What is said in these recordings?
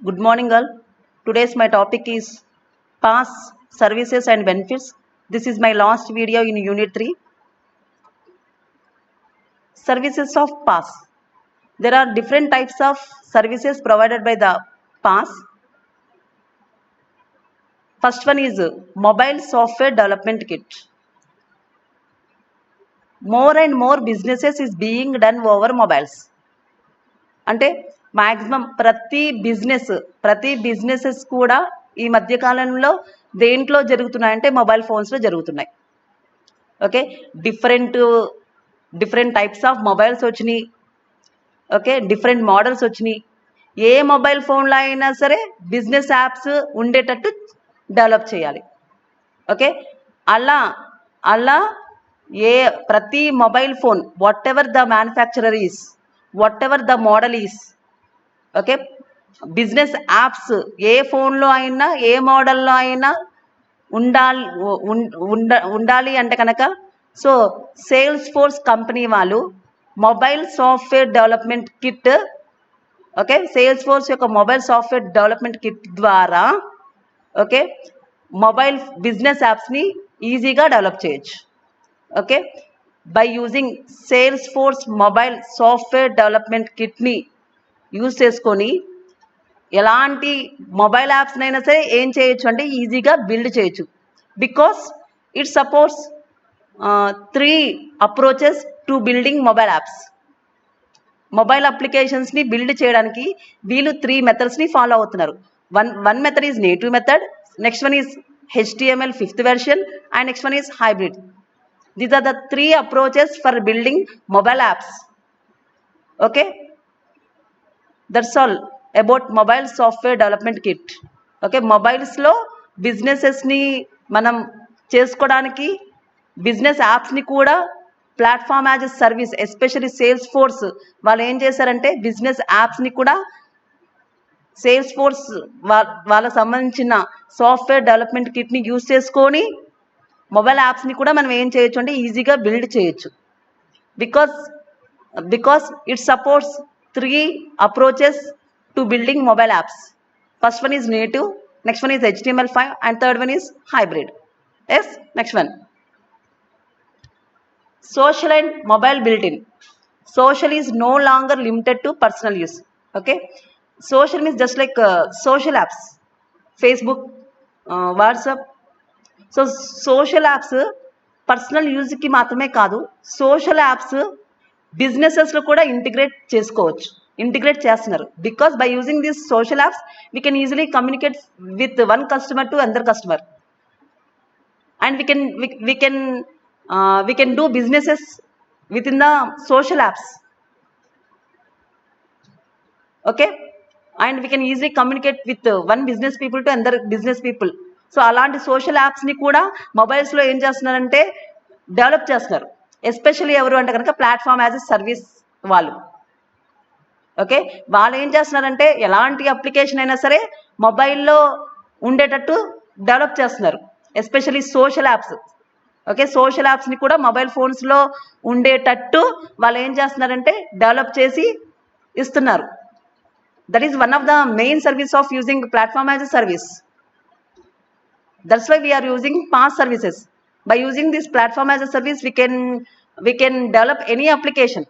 Good morning, all. Today's my topic is PASS services and benefits. This is my last video in Unit 3. Services of PASS. There are different types of services provided by the PASS. First one is Mobile Software Development Kit. More and more businesses is being done over mobiles. అంటే maximum ప్రతి businesses కూడా ఈ మధ్యకాలంలో దేంట్లో జరుగుతున్నాయంటే mobile ఫోన్స్లో జరుగుతున్నాయి. Okay, different types of mobiles వచ్చినాయి. ఓకే, డిఫరెంట్ మోడల్స్ వచ్చినాయి. ఏ మొబైల్ ఫోన్లో అయినా సరే బిజినెస్ యాప్స్ ఉండేటట్టు డెవలప్ చేయాలి. ఓకే, అలా అలా ప్రతి mobile phone whatever the manufacturer is, whatever the model is, okay, business apps ఏ ఫోన్లో అయినా ఏ మోడల్లో అయినా ఉండాలి అంటే కనుక సో సేల్స్ ఫోర్స్ కంపెనీ వాళ్ళు mobile software development kit, okay, Salesforce యొక్క మొబైల్ సాఫ్ట్వేర్ డెవలప్మెంట్ కిట్ ద్వారా ఓకే మొబైల్ బిజినెస్ యాప్స్ని ఈజీగా డెవలప్ చేయొచ్చు. Okay, by using Salesforce mobile software development కిట్ని యూజ్ చేసుకొని ఎలాంటి మొబైల్ యాప్స్నైనా సరే ఏం చేయొచ్చు అంటే ఈజీగా బిల్డ్ చేయొచ్చు. Because it supports 3 approaches to building mobile apps. Mobile అప్లికేషన్స్ని బిల్డ్ చేయడానికి వీళ్ళు 3 మెథడ్స్ని ఫాలో అవుతున్నారు. One method is native method, next one is HTML 5th version, and next one is hybrid. These are the 3 approaches for building mobile apps. Okay, that's all about mobile software development kit. Okay, మొబైల్స్లో బిజినెసెస్ని మనం చేసుకోవడానికి business యాప్స్ని కూడా platform as a service, especially Salesforce వాళ్ళు ఏం చేశారంటే business యాప్స్ని కూడా సేల్స్ ఫోర్స్ వాళ్ళకు సంబంధించిన సాఫ్ట్వేర్ డెవలప్మెంట్ కిట్ని యూజ్ చేసుకొని మొబైల్ యాప్స్ని కూడా మనం ఏం చేయొచ్చు అంటే ఈజీగా బిల్డ్ చేయొచ్చు. Because it supports 3 approaches to building mobile apps. First one is native, next one is HTML5, and third one is hybrid. Yes, next one. Social and mobile built-in. Social is no longer limited to personal use. Okay, social means just like social apps, Facebook, WhatsApp. So social apps personal యూజ్కి మాత్రమే కాదు, social apps బిజినెసెస్లో కూడా integrate చేస్తున్నారు. Because by using this social apps we can easily communicate with one customer to another customer, and we can do businesses within the social apps. Okay, and we can easily communicate with one business people to another business people. So అలాంటి social యాప్స్ని కూడా మొబైల్స్లో ఏం చేస్తున్నారంటే develop చేస్తున్నారు. Especially ఎవరు అంటే కనుక platform as a service వాళ్ళు. ఓకే, వాళ్ళు ఏం చేస్తున్నారంటే ఎలాంటి అప్లికేషన్ అయినా సరే మొబైల్లో ఉండేటట్టు డెవలప్ చేస్తున్నారు, especially social apps. Okay, social యాప్స్ని కూడా మొబైల్ ఫోన్స్లో ఉండేటట్టు వాళ్ళు ఏం చేస్తున్నారంటే డెవలప్ చేసి ఇస్తున్నారు. That is one of the main service of using platform as a service. That's why we are using PaaS services. By using this platform as a service, we can develop any application,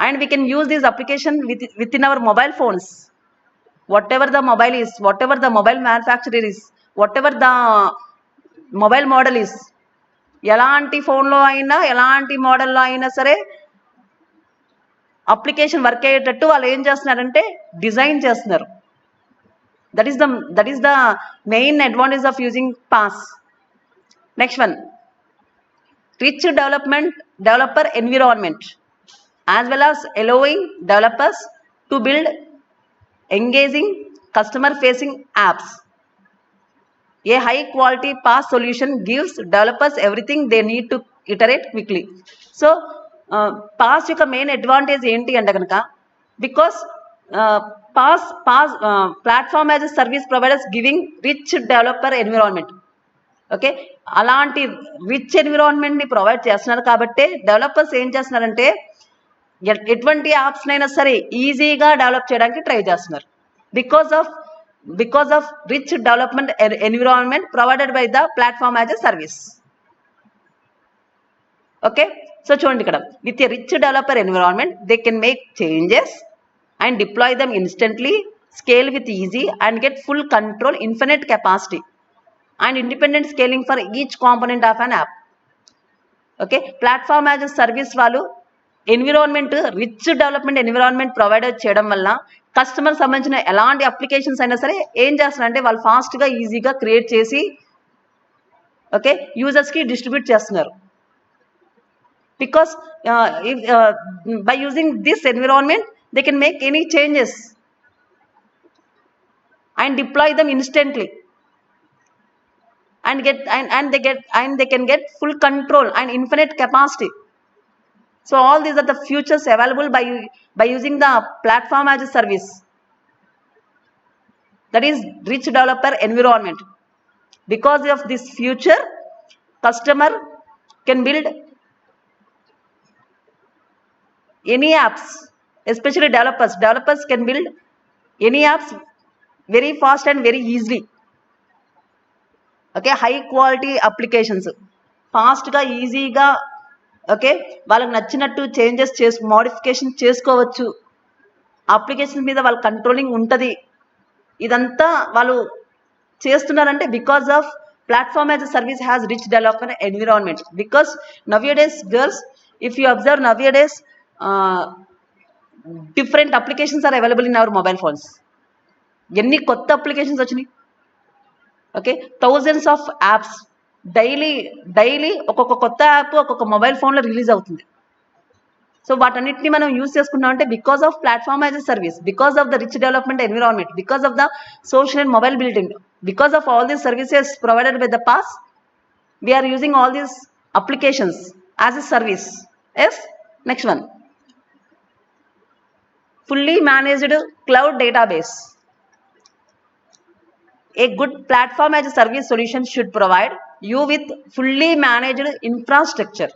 and we can use this application within our mobile phones. Whatever the mobile is, whatever the mobile manufacturer is, whatever the mobile model is, ఎలాంటి ఫోన్లో అయినా ఎలాంటి మోడల్లో అయినా సరే application work అయ్యేటట్టు వాళ్ళు ఏం చేస్తున్నారంటే డిజైన్ చేస్తున్నారు. That is the main advantage of using PaaS. Next one, rich developer environment, as well as allowing developers to build engaging customer facing apps. A high quality PaaS solution gives developers everything they need to iterate quickly. So PaaS యొక్క main advantage ఏంటి అంటే కనుక because PaaS platform as a service providers giving rich developer environment. Okay, అలాంటి rich ఎన్విరాన్మెంట్ని provide చేస్తున్నారు కాబట్టి developers ఏం చేస్తున్నారంటే ఎటువంటి యాప్స్నైనా సరే ఈజీగా డెవలప్ చేయడానికి ట్రై చేస్తున్నారు because of rich development environment provided by the platform as a service. Okay, so చూడండి ఇక్కడ, with a rich developer environment they can make changes and deploy them instantly, scale with easy and get full control, infinite capacity and independent scaling for each component of an app. Okay, platform as a service వాళ్ళు environment rich development environment provider చేయడం వల్ల customer సంబంధించిన ఎలాంటి applications అయినా సరే ఏం చేస్తున్నారంటే వాళ్ళు ఫాస్ట్గా ఈజీగా క్రియేట్ చేసి ఓకే యూజర్స్కి డిస్ట్రిబ్యూట్ చేస్తున్నారు. Because by using this environment they can make any changes and deploy them instantly and they can get full control and infinite capacity. So all these are the features available by using the platform as a service, that is rich developer environment. Because of this future, customer can build any apps, especially developers can build any apps very fast and very easily. Okay, high quality applications ఫాస్ట్గా ఈజీగా okay వాళ్ళకి నచ్చినట్టు changes modification చేసుకోవచ్చు. Application మీద వాళ్ళ controlling ఉంటుంది. ఇదంతా వాళ్ళు చేస్తున్నారంటే because of platform as a service has rich development environment. Because nowadays girls, if you observe nowadays different applications are available in our mobile phones. ఎన్ని కొత్త అప్లికేషన్స్ వచ్చినాయి. Okay, thousands of apps daily ఒక్కొక్క కొత్త app ఒక్కొక్క mobile ఫోన్లో release అవుతుంది. So వాటన్నిటిని మనం యూజ్ చేసుకున్నామంటే because of platform as a service, because of the rich development environment, because of the social and mobile building, because of all these services provided by the PaaS, we are using all these applications as a service. Yes, next one, fully managed cloud database. A good platform as a service solution should provide you with fully managed infrastructure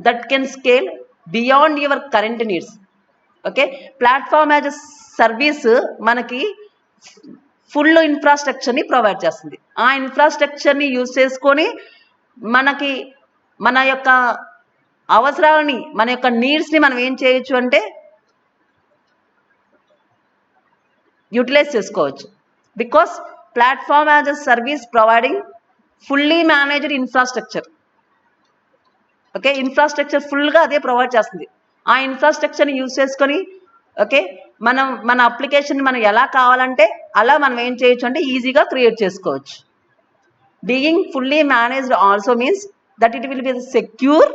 that can scale beyond your current needs. Okay, platform as a service మనకి full ఇన్ఫ్రాస్ట్రక్చర్ని provide చేస్తుంది. ఆ ఇన్ఫ్రాస్ట్రక్చర్ని use చేసుకొని మనకి మన యొక్క అవసరాలని మన యొక్క నీడ్స్ని మనం ఏం చేయొచ్చు అంటే యూటిలైజ్ చేసుకోవచ్చు. Because platform as a service providing fully managed infrastructure. Okay, infrastructure ఫుల్గా అదే ప్రొవైడ్ చేస్తుంది. ఆ ఇన్ఫ్రాస్ట్రక్చర్ని యూజ్ చేసుకొని ఓకే మన అప్లికేషన్ మనం ఎలా కావాలంటే అలా మనం ఏం చేయొచ్చు అంటే ఈజీగా క్రియేట్ చేసుకోవచ్చు. Being fully managed also means that it will be secure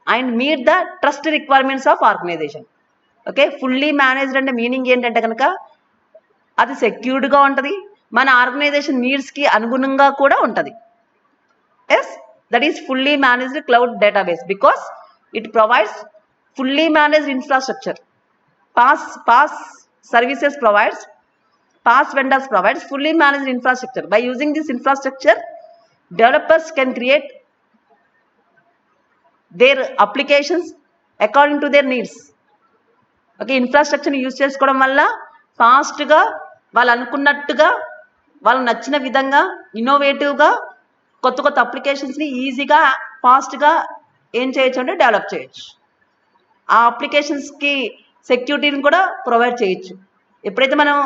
and meet the trust requirements of organisation. Okay, fully managed అంటే మీనింగ్ ఏంటంటే కనుక అది సెక్యూర్డ్గా ఉంటుంది, మన ఆర్గనైజేషన్ నీడ్స్కి అనుగుణంగా కూడా ఉంటుంది. Yes, that is fully managed cloud database because it provides fully managed infrastructure. PaaS services provides, PaaS vendors provides fully managed infrastructure. By using this infrastructure, developers can create their applications according to their needs. Okay, ఇన్ఫ్రాస్ట్రక్చర్ని use చేసుకోవడం వల్ల ఫాస్ట్గా వాళ్ళు అనుకున్నట్టుగా వాళ్ళు నచ్చిన విధంగా ఇన్నోవేటివ్గా కొత్త అప్లికేషన్స్ని ఈజీగా ఫాస్ట్గా ఏం చేయొచ్చు అంటే డెవలప్ చేయొచ్చు. ఆ అప్లికేషన్స్కి సెక్యూరిటీని కూడా ప్రొవైడ్ చేయొచ్చు. ఎప్పుడైతే మనం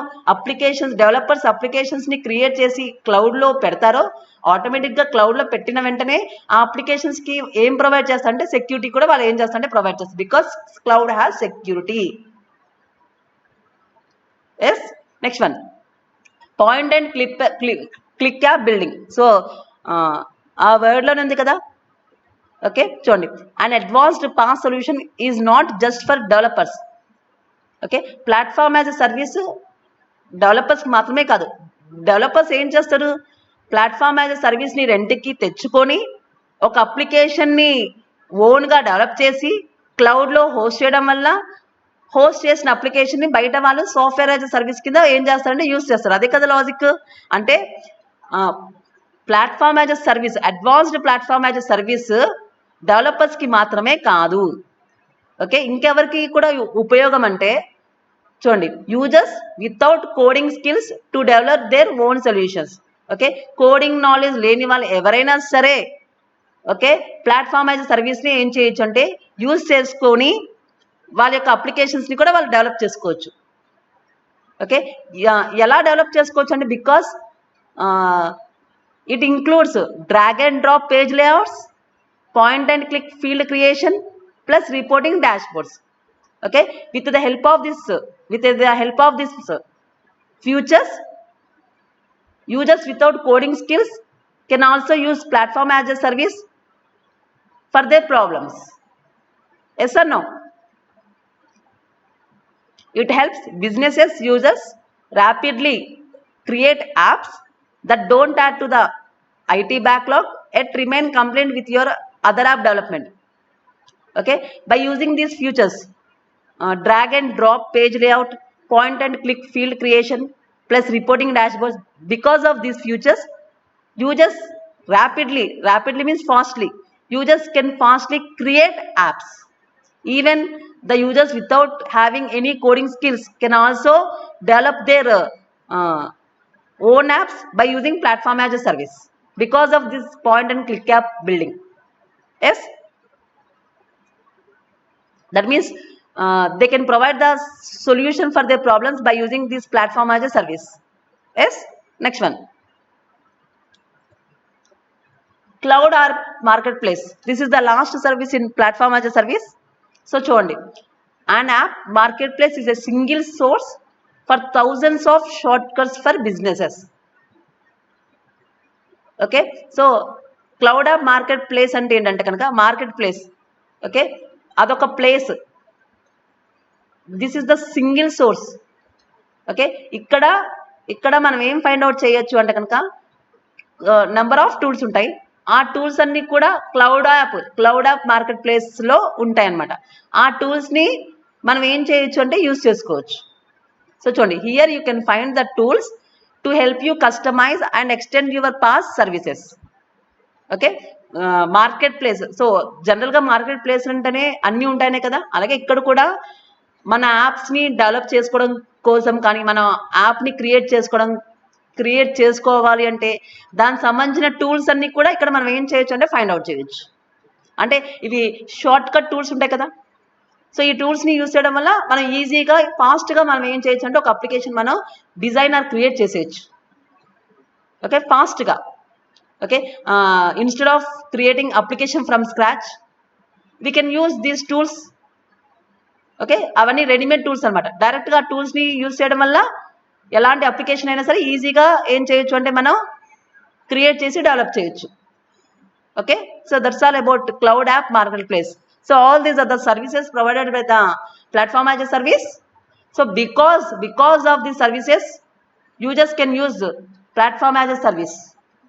డెవలపర్స్ అప్లికేషన్స్ని క్రియేట్ చేసి క్లౌడ్లో పెడతారో ఆటోమేటిక్గా క్లౌడ్లో పెట్టిన వెంటనే ఆ అప్లికేషన్స్కి ఏం ప్రొవైడ్ చేస్తారంటే సెక్యూరిటీ కూడా వాళ్ళు ఏం చేస్తారంటే ప్రొవైడ్ చేస్తారు. Because cloud has security. Yes, next one, point and click app building. So ఆ వర్డ్లోనే ఉంది కదా. ఓకే, చూడండి, and advanced PaaS solution is not just for developers. Okay, platform as a service డెవలపర్స్కి మాత్రమే కాదు. డెవలపర్స్ ఏం చేస్తారు, ప్లాట్ఫామ్ యాజ్ ఎ సర్వీస్ని రెంట్కి తెచ్చుకొని ఒక అప్లికేషన్ని ఓన్గా డెవలప్ చేసి క్లౌడ్లో హోస్ట్ చేయడం వల్ల హోస్ట్ చేసిన అప్లికేషన్ని బయట వాళ్ళు సాఫ్ట్వేర్ యాజ్ ఎ సర్వీస్ కింద ఏం చేస్తారంటే యూజ్ చేస్తారు. అదే కదా లాజిక్. అంటే platform as a service, advanced platform as a service డెవలపర్స్కి మాత్రమే కాదు. ఓకే, ఇంకెవరికి కూడా ఉపయోగం అంటే చూడండి, users without coding skills to develop their own solutions. Okay, coding knowledge లేని వాళ్ళు ఎవరైనా సరే ఓకే ప్లాట్ఫామ్ యాజ్ సర్వీస్ని ఏం చేయొచ్చు అంటే యూజ్ చేసుకొని వాళ్ళ యొక్క అప్లికేషన్స్ని కూడా వాళ్ళు డెవలప్ చేసుకోవచ్చు. ఓకే, ఎలా డెవలప్ చేసుకోవచ్చు అంటే because it includes drag and drop page layouts, point and click field creation plus reporting dashboards. Okay, with the help of this features, users without coding skills can also use platform as a service for their problems. Yes or no? It helps businesses users rapidly create apps that don't add to the IT backlog yet remain compliant with your other app development. Okay, by using these features, drag and drop page layout, point and click field creation plus reporting dashboards, because of these features users rapidly means fastly, users can fastly create apps. Even the users without having any coding skills can also develop their own apps by using platform as a service because of this point and click app building. Yes, that means they can provide the solution for their problems by using this platform as a service. Yes, next one, cloud or marketplace. This is the last service in platform as a service. So చూడండి, an app marketplace is a single source for thousands of shortcuts for businesses. Okay, so cloud app market place అంటే ఏంటంటే కనుక market place okay అదొక place, this is the single source. Okay, ఇక్కడ మనం ఏం find out చేయొచ్చు అంటే కనుక నెంబర్ ఆఫ్ టూల్స్ ఉంటాయి, ఆ టూల్స్ అన్ని కూడా క్లౌడ్ యాప్ మార్కెట్ ప్లేస్లో ఉంటాయి అన్నమాట. ఆ టూల్స్ని మనం ఏం చేయొచ్చు అంటే యూజ్ చేసుకోవచ్చు. సో చూడండి, here you can find the tools to help you customise and extend your PaaS services. Okay, marketplace, so జనరల్గా మార్కెట్ ప్లేస్ అంటేనే అన్నీ ఉంటాయనే కదా, అలాగే ఇక్కడ కూడా మన యాప్స్ని డెవలప్ చేసుకోవడం కోసం కానీ మన యాప్ని క్రియేట్ చేసుకోవాలి అంటే దానికి సంబంధించిన టూల్స్ అన్నీ కూడా ఇక్కడ మనం ఏం చేయొచ్చు అంటే ఫైండ్ అవుట్ చేయొచ్చు. అంటే ఇవి షార్ట్ కట్ టూల్స్ ఉంటాయి కదా, సో ఈ టూల్స్ని యూజ్ చేయడం వల్ల మనం ఈజీగా ఫాస్ట్గా మనం ఏం చేయొచ్చు అంటే ఒక అప్లికేషన్ మనం డిజైన్ ఆర్ క్రియేట్ చేసేయచ్చు. ఓకే, ఫాస్ట్గా. Okay, instead of creating application from scratch we can use these tools. Okay, అవన్నీ రెడీమేడ్ టూల్స్ అనమాట. డైరెక్ట్గా ఆ టూల్స్ని యూజ్ చేయడం వల్ల ఎలాంటి అప్లికేషన్ అయినా సరే ఈజీగా ఏం చేయొచ్చు అంటే మనం క్రియేట్ చేసి డెవలప్ చేయొచ్చు. Okay, so that's all about cloud app market place. So all these are the services provided by the platform as a service. So because of these services, users can use platform as a service.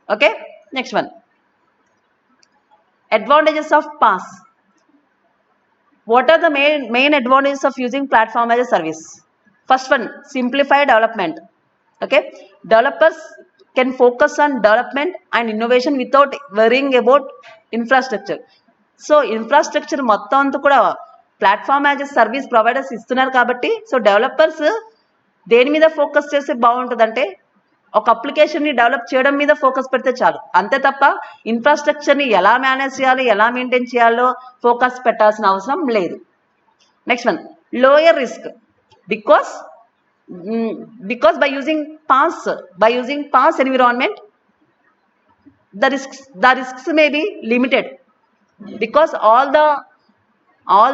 Okay, next one, advantages of PaaS. What are the main advantages of using platform as a service? First one, simplify development. Okay, developers can focus on development and innovation without worrying about infrastructure. So infrastructure మొత్తం అంతా కూడా platform as a service providers ఇస్తున్నారు కాబట్టి so developers దేని మీద focus చేస్తే బాగుంటుందంటే ఒక అప్లికేషన్ని డెవలప్ చేయడం మీద ఫోకస్ పెడితే చాలు, అంతే తప్ప ఇన్ఫ్రాస్ట్రక్చర్ని ఎలా మేనేజ్ చేయాలి ఎలా మెయింటైన్ చేయాలో ఫోకస్ పెట్టాల్సిన అవసరం లేదు. Next one, lower risk because by using pass environment the risks may be limited because all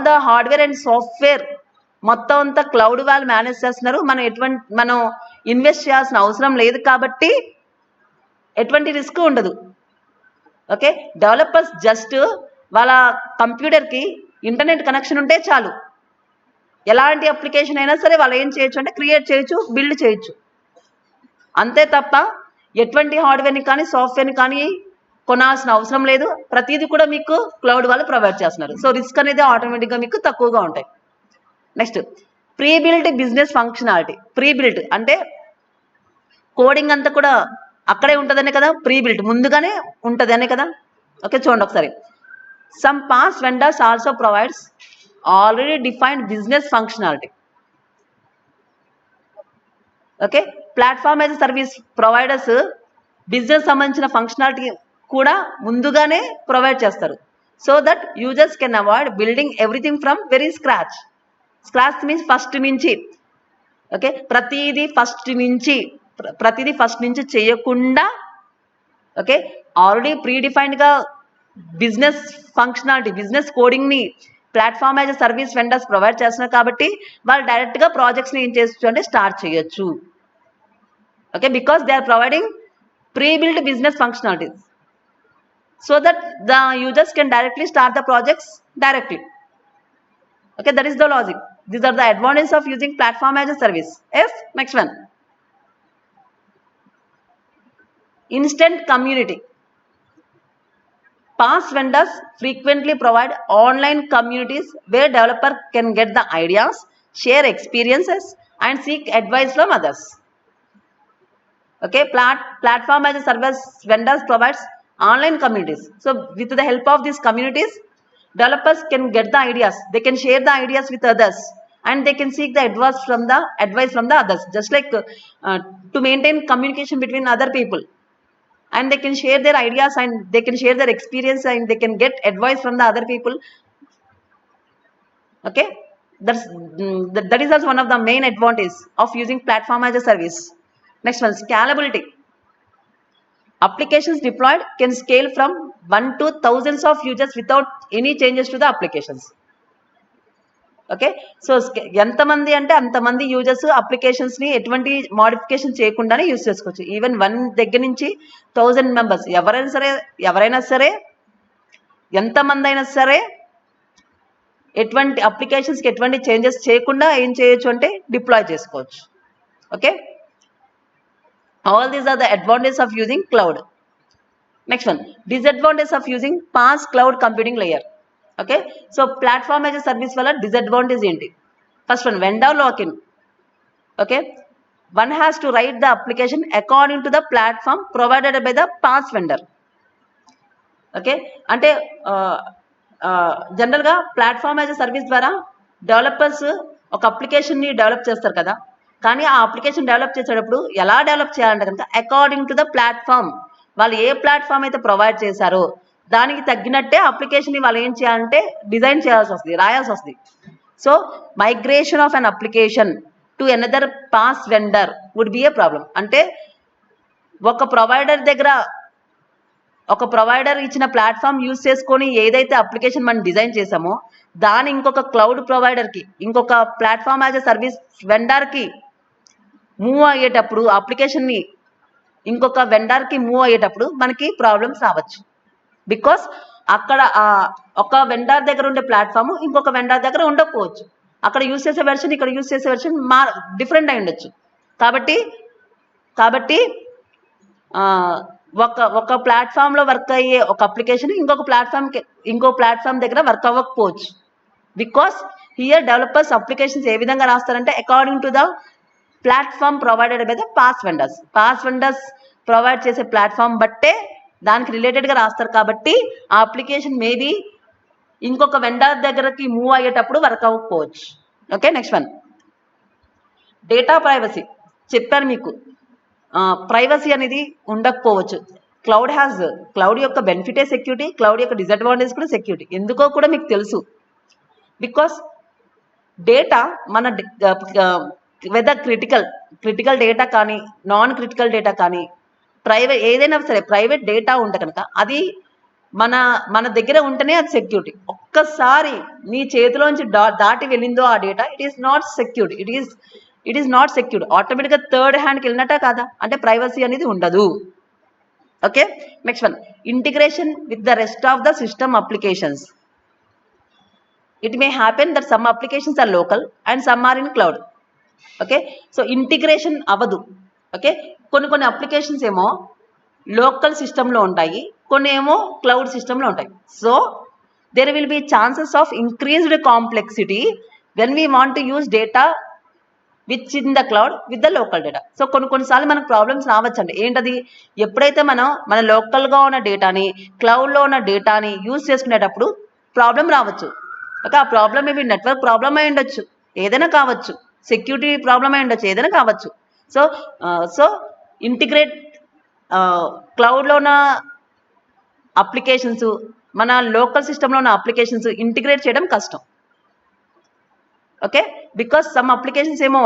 the hardware and software మొత్తం అంతా క్లౌడ్ వాళ్ళు మేనేజ్ చేస్తున్నారు. మనం ఇన్వెస్ట్ చేయాల్సిన అవసరం లేదు కాబట్టి ఎటువంటి రిస్క్ ఉండదు. ఓకే, డెవలపర్స్ జస్ట్ వాళ్ళ కంప్యూటర్కి ఇంటర్నెట్ కనెక్షన్ ఉంటే చాలు, ఎలాంటి అప్లికేషన్ అయినా సరే వాళ్ళు ఏం చేయొచ్చు అంటే క్రియేట్ చేయొచ్చు, బిల్డ్ చేయొచ్చు, అంతే తప్ప ఎటువంటి హార్డ్వేర్ని కానీ సాఫ్ట్వేర్ని కానీ కొనాల్సిన అవసరం లేదు. ప్రతిదీ కూడా మీకు క్లౌడ్ వాళ్ళు ప్రొవైడ్ చేస్తున్నారు. సో రిస్క్ అనేది ఆటోమేటిక్గా మీకు తక్కువగా ఉంటాయి. Next, pre built business functionality. Pre built అంటే కోడింగ్ అంతా కూడా అక్కడే ఉంటుందనే కదా, ప్రీ బిల్ట్ ముందుగానే ఉంటుంది అనే కదా. ఓకే, చూడండి ఒకసారి, some PaaS vendors also provides already defined business functionality. Okay, platform as service providers business సంబంధించిన ఫంక్షనాలిటీ కూడా ముందుగానే ప్రొవైడ్ చేస్తారు. So that users can avoid building everything from very scratch. Scratch means first నుంచి. Okay, ప్రతిదీ first నుంచి చేయకుండా, okay, already ప్రీడిఫైన్డ్గా business functionality, business కోడింగ్ని platform as service vendors provide చేస్తున్నారు కాబట్టి వాళ్ళు డైరెక్ట్గా ప్రాజెక్ట్స్ని ఏం చేయొచ్చు అంటే స్టార్ట్ చేయొచ్చు. Okay, because they are providing pre-built business functionalities so that the users can directly start the projects directly. Okay, that is the logic. These are the advantages of using platform as a service. Yes, next one. Instant community. PaaS vendors frequently provide online communities where developer can get the ideas, share experiences and seek advice from others. Okay, platform as a service vendors provides online communities. So with the help of these communities, developers can get the ideas, they can share the ideas with others and they can seek the advice from the others, just like to maintain communication between other people, and they can share their ideas and they can share their experience and they can get advice from the other people. Okay, that is also one of the main advantages of using platform as a service. Next one, scalability. Applications deployed can scale from 1 to thousands of users without any changes to the applications. Okay, so ఎంతమంది అంటే అంతమంది users అప్లికేషన్స్ని ఎటువంటి modification చేయకుండానే use చేసుకోవచ్చు. Even 1 దగ్గర నుంచి 1000 members ఎవరైనా సరే ఎంతమంది అయినా సరే ఎటువంటి అప్లికేషన్స్కి ఎటువంటి చేంజెస్ చేయకుండా ఏం చేయొచ్చు అంటే డిప్లాయ్ చేసుకోవచ్చు. Okay, all these are the advantages of using cloud. Next one, disadvantages of using PaaS cloud computing layer. Okay, so platform as a service wala disadvantage enti. First one, vendor lock-in. Okay, one has to write the application according to the platform provided by the PaaS vendor. Okay, ante జనరల్గా platform as a service ద్వారా developers ఒక అప్లికేషన్ని develop చేస్తారు కదా, కానీ ఆ application develop చేసేటప్పుడు ఎలా develop చేయాలంటే కనుక అకార్డింగ్ టు ద ప్లాట్ఫామ్, వాళ్ళు ఏ ప్లాట్ఫామ్ అయితే ప్రొవైడ్ చేశారో దానికి తగ్గినట్టే అప్లికేషన్ని వాళ్ళు ఏం చేయాలంటే డిజైన్ చేయాల్సి వస్తుంది, రాయాల్సి వస్తుంది. So migration of an application to another PaaS vendor would be a problem. అంటే ఒక ప్రొవైడర్ ఇచ్చిన ప్లాట్ఫామ్ యూజ్ చేసుకొని ఏదైతే అప్లికేషన్ మనం డిజైన్ చేసామో దాని ఇంకొక క్లౌడ్ ప్రొవైడర్కి, ఇంకొక ప్లాట్ఫామ్ యాజ్ ఎ సర్వీస్ వెండర్కి మూవ్ అయ్యేటప్పుడు, అప్లికేషన్ని ఇంకొక వెండర్కి మూవ్ అయ్యేటప్పుడు మనకి ప్రాబ్లమ్స్ రావచ్చు. బికాస్ అక్కడ ఒక వెండర్ దగ్గర ఉండే ప్లాట్ఫామ్ ఇంకొక వెండర్ దగ్గర ఉండకపోవచ్చు, అక్కడ యూజ్ చేసే వెర్షన్ ఇక్కడ యూజ్ చేసే వెర్షన్ డిఫరెంట్ అయి ఉండొచ్చు. కాబట్టి ఒక ప్లాట్ఫామ్లో వర్క్ అయ్యే ఒక అప్లికేషన్ ఇంకో ప్లాట్ఫామ్ దగ్గర వర్క్ అవ్వకపోవచ్చు. బికాస్ హియర్ డెవలపర్స్ అప్లికేషన్స్ ఏ విధంగా రాస్తారంటే according to the platform provided by the PaaS vendors provide చేసే ప్లాట్ఫామ్ బట్టే దానికి రిలేటెడ్గా రాస్తారు. కాబట్టి ఆ అప్లికేషన్ మేబీ ఇంకొక వెండర్ దగ్గరకి మూవ్ అయ్యేటప్పుడు వర్క్ అవ్వకపోవచ్చు. Okay, next one, data privacy. చెప్పాను మీకు, ప్రైవసీ అనేది ఉండకపోవచ్చు. క్లౌడ్ యొక్క బెనిఫిటే సెక్యూరిటీ, క్లౌడ్ యొక్క డిసడ్వాంటేజ్ కూడా సెక్యూరిటీ. ఎందుకో కూడా మీకు తెలుసు. బికాస్ డేటా మన వెదర్ క్రిటికల్ డేటా కానీ నాన్ క్రిటికల్ డేటా కానీ ఏదైనా సరే ప్రైవేట్ డేటా ఉంటే కనుక అది మన దగ్గర ఉంటేనే అది సెక్యూరిటీ. ఒక్కసారి నీ చేతిలోంచి దాటి వెళ్ళిందో ఆ data, it is not secured. It is not secured. ఆటోమేటిక్గా థర్డ్ హ్యాండ్కి వెళ్ళినట్ట కాదా, అంటే ప్రైవసీ అనేది ఉండదు. Okay, next one, integration with the rest of the system applications. It may happen that some applications are local and some are in cloud. Okay, so integration avadu. Okay, కొన్ని applications ఏమో local సిస్టంలో ఉంటాయి, కొన్ని ఏమో cloud సిస్టంలో ఉంటాయి. So there will be chances of increased complexity when we want to use data which in the cloud with the local data. So కొన్నిసార్లు మనకు ప్రాబ్లమ్స్ రావచ్చండి. ఏంటది, ఎప్పుడైతే మన లోకల్గా ఉన్న డేటాని క్లౌడ్లో ఉన్న డేటాని యూజ్ చేసుకునేటప్పుడు ప్రాబ్లం రావచ్చు. ఓకే, ఆ ప్రాబ్లం మేబీ నెట్వర్క్ ప్రాబ్లం అయి ఉండొచ్చు, ఏదైనా కావచ్చు, సెక్యూరిటీ ప్రాబ్లం అయి ఉండొచ్చు, ఏదైనా కావచ్చు. సో సో ఇంటిగ్రేట్ క్లౌడ్లో ఉన్న అప్లికేషన్స్ మన లోకల్ సిస్టంలో ఉన్న అప్లికేషన్స్ ఇంటిగ్రేట్ చేయడం కష్టం. ఓకే, బికాస్ సమ్ అప్లికేషన్స్ ఏమో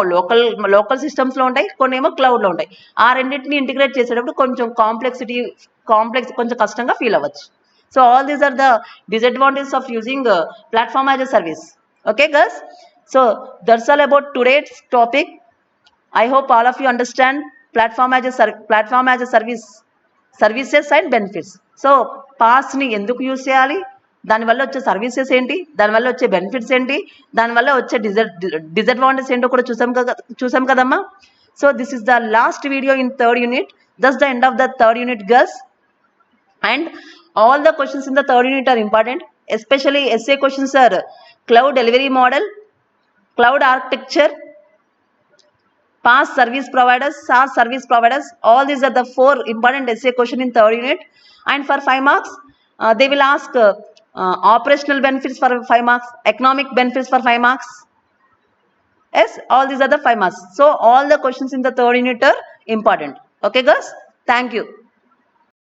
లోకల్ సిస్టమ్స్లో ఉంటాయి, కొన్ని ఏమో క్లౌడ్లో ఉంటాయి. ఆ రెండింటిని ఇంటిగ్రేట్ చేసేటప్పుడు కొంచెం కాంప్లెక్స్ కొంచెం కష్టంగా ఫీల్ అవ్వచ్చు. So all these are the disadvantages of using platform as a service. Okay guys, so that's all about today's topic. I hope all of you understand platform as a service, services and benefits. So పాస్ని ఎందుకు use చేయాలి, దానివల్ల వచ్చే services ఏంటి, దానివల్ల వచ్చే benefits ఏంటి, దానివల్ల వచ్చే డిసడ్వాంటేజ్ ఏంటో కూడా చూసాం కదమ్మా. So this is the last video in third unit. That's the end of the third unit girls. And all the questions in the third unit are important, especially essay questions are cloud delivery model, cloud architecture, PaaS service providers, SaaS service providers. All these are the 4 important essay question in third unit. And for 5 marks, they will ask operational benefits for 5 marks, economic benefits for 5 marks. Yes, all these are the 5 marks. So all the questions in the third unit are important. Okay, guys? Thank you.